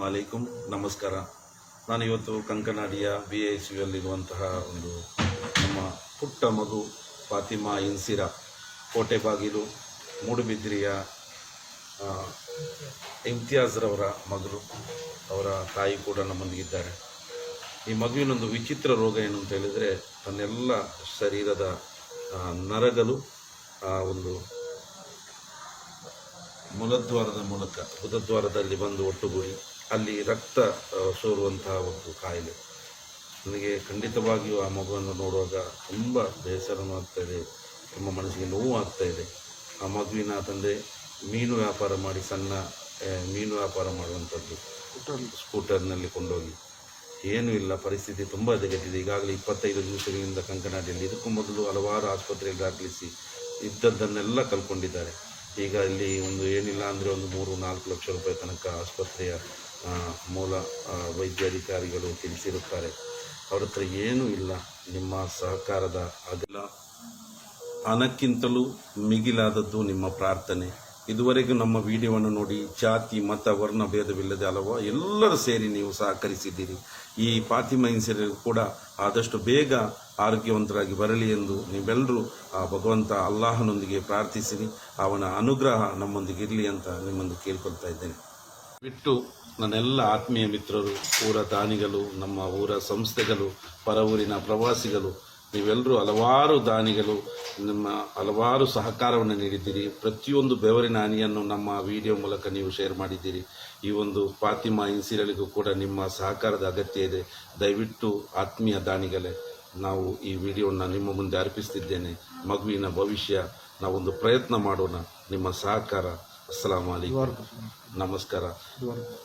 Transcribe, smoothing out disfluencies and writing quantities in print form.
ಅಲೈಕುಂ, ನಮಸ್ಕಾರ. ನಾನು ಇವತ್ತು ಕಂಕನಾಡಿಯ BICUಯಲ್ಲಿರುವಂತಹ ಒಂದು ನಮ್ಮ ಪುಟ್ಟ ಮಗು ಫಾತಿಮಾ ಇನ್ಸಿರಾ ಕೋಟೆಬಾಗಿಲು ಮೂಡುಬಿದ್ರಿಯ ಇಮ್ತಿಯಾಜ್ರವರ ಮಗಳು, ಅವರ ತಾಯಿ ಕೂಡ ನಮ್ಮೊಂದಿಗಿದ್ದಾರೆ. ಈ ಮಗುವಿನೊಂದು ವಿಚಿತ್ರ ರೋಗ ಏನು ಅಂತ ಹೇಳಿದರೆ, ತನ್ನೆಲ್ಲ ಶರೀರದ ನರಗಳು ಒಂದು ಮೂಲದ್ವಾರದ ಮೂಲಕ ಬುಧದ್ವಾರದಲ್ಲಿ ಬಂದು ಒಟ್ಟುಗೂಡಿ ಅಲ್ಲಿ ರಕ್ತ ಸೋರುವಂತಹ ಒಂದು ಕಾಯಿಲೆ. ನನಗೆ ಖಂಡಿತವಾಗಿಯೂ ಆ ಮಗುವನ್ನು ನೋಡುವಾಗ ತುಂಬ ಬೇಸರನೂ ಆಗ್ತಾಯಿದೆ, ತುಂಬ ಮನಸ್ಸಿಗೆ ನೋವು ಆಗ್ತಾಯಿದೆ. ಆ ಮಗುವಿನ ತಂದೆ ಮೀನು ವ್ಯಾಪಾರ ಮಾಡಿ, ಸಣ್ಣ ಮೀನು ವ್ಯಾಪಾರ ಮಾಡುವಂಥದ್ದು, ಸ್ಕೂಟರ್ನಲ್ಲಿ ಕೊಂಡೋಗಿ ಏನೂ ಇಲ್ಲ, ಪರಿಸ್ಥಿತಿ ತುಂಬ ಹದಗೆಟ್ಟಿದೆ. ಈಗಾಗಲೇ 25 ದಿವಸಗಳಿಂದ ಕಂಕನಾಡಿಯಲ್ಲಿ, ಇದಕ್ಕೂ ಮೊದಲು ಹಲವಾರು ಆಸ್ಪತ್ರೆಗೆ ದಾಖಲಿಸಿ ಇದ್ದದ್ದನ್ನೆಲ್ಲ ಕಳ್ಕೊಂಡಿದ್ದಾರೆ. ಈಗ ಇಲ್ಲಿ ಒಂದು ಏನಿಲ್ಲ ಅಂದರೆ ಒಂದು 3-4 ಲಕ್ಷ ರೂಪಾಯಿ ತನಕ ಆಸ್ಪತ್ರೆಯ ಮೂಲ ವೈದ್ಯಾಧಿಕಾರಿಗಳು ತಿಳಿಸಿರುತ್ತಾರೆ. ಅವ್ರ ಹತ್ರ ಏನೂ ಇಲ್ಲ. ನಿಮ್ಮ ಸಹಕಾರದ ಅಗಲ ಹಣಕ್ಕಿಂತಲೂ ಮಿಗಿಲಾದದ್ದು ನಿಮ್ಮ ಪ್ರಾರ್ಥನೆ. ಇದುವರೆಗೂ ನಮ್ಮ ವಿಡಿಯೋವನ್ನು ನೋಡಿ ಜಾತಿ ಮತ ವರ್ಣ ಭೇದವಿಲ್ಲದೆ ಎಲ್ಲರೂ ಸೇರಿ ನೀವು ಸಹಕರಿಸಿದ್ದೀರಿ. ಈ ಫಾತಿಮಾ ಇನ್ಸಿರಾ ಕೂಡ ಆದಷ್ಟು ಬೇಗ ಆರೋಗ್ಯವಂತರಾಗಿ ಬರಲಿ ಎಂದು ನೀವೆಲ್ಲರೂ ಆ ಭಗವಂತ ಅಲ್ಲಾಹನೊಂದಿಗೆ ಪ್ರಾರ್ಥಿಸಿರಿ. ಅವನ ಅನುಗ್ರಹ ನಮ್ಮೊಂದಿಗೆ ಇರಲಿ ಅಂತ ನಿಮ್ಮೊಂದಿಗೆ ಕೇಳ್ಕೊಳ್ತಾ ಇದ್ದೇನೆ. ಬಿಟ್ಟು ನನ್ನೆಲ್ಲ ಆತ್ಮೀಯ ಮಿತ್ರರು, ಊರ ದಾನಿಗಳು, ನಮ್ಮ ಊರ ಸಂಸ್ಥೆಗಳು, ಪರ ಊರಿನ ಪ್ರವಾಸಿಗಳು, ನೀವೆಲ್ಲರೂ ಹಲವಾರು ದಾನಿಗಳು ನಿಮ್ಮ ಹಲವಾರು ಸಹಕಾರವನ್ನು ನೀಡಿದ್ದೀರಿ. ಪ್ರತಿಯೊಂದು ಬೆವರಿನ ಹನಿಯನ್ನು ನಮ್ಮ ವಿಡಿಯೋ ಮೂಲಕ ನೀವು ಶೇರ್ ಮಾಡಿದ್ದೀರಿ. ಈ ಒಂದು ಫಾತಿಮಾ ಇನ್ಸಿರಾಳಿಗೂ ಕೂಡ ನಿಮ್ಮ ಸಹಕಾರದ ಅಗತ್ಯ ಇದೆ. ದಯವಿಟ್ಟು ಆತ್ಮೀಯ ದಾನಿಗಳೇ, ನಾವು ಈ ವಿಡಿಯೋನ ನಿಮ್ಮ ಮುಂದೆ ಅರ್ಪಿಸ್ತಿದ್ದೇನೆ. ಮಗುವಿನ ಭವಿಷ್ಯ ನಾವೊಂದು ಪ್ರಯತ್ನ ಮಾಡೋಣ. ನಿಮ್ಮ ಸಹಕಾರ. ಅಸ್ಸಲಾಮು ಅಲೈಕುಂ, ನಮಸ್ಕಾರ.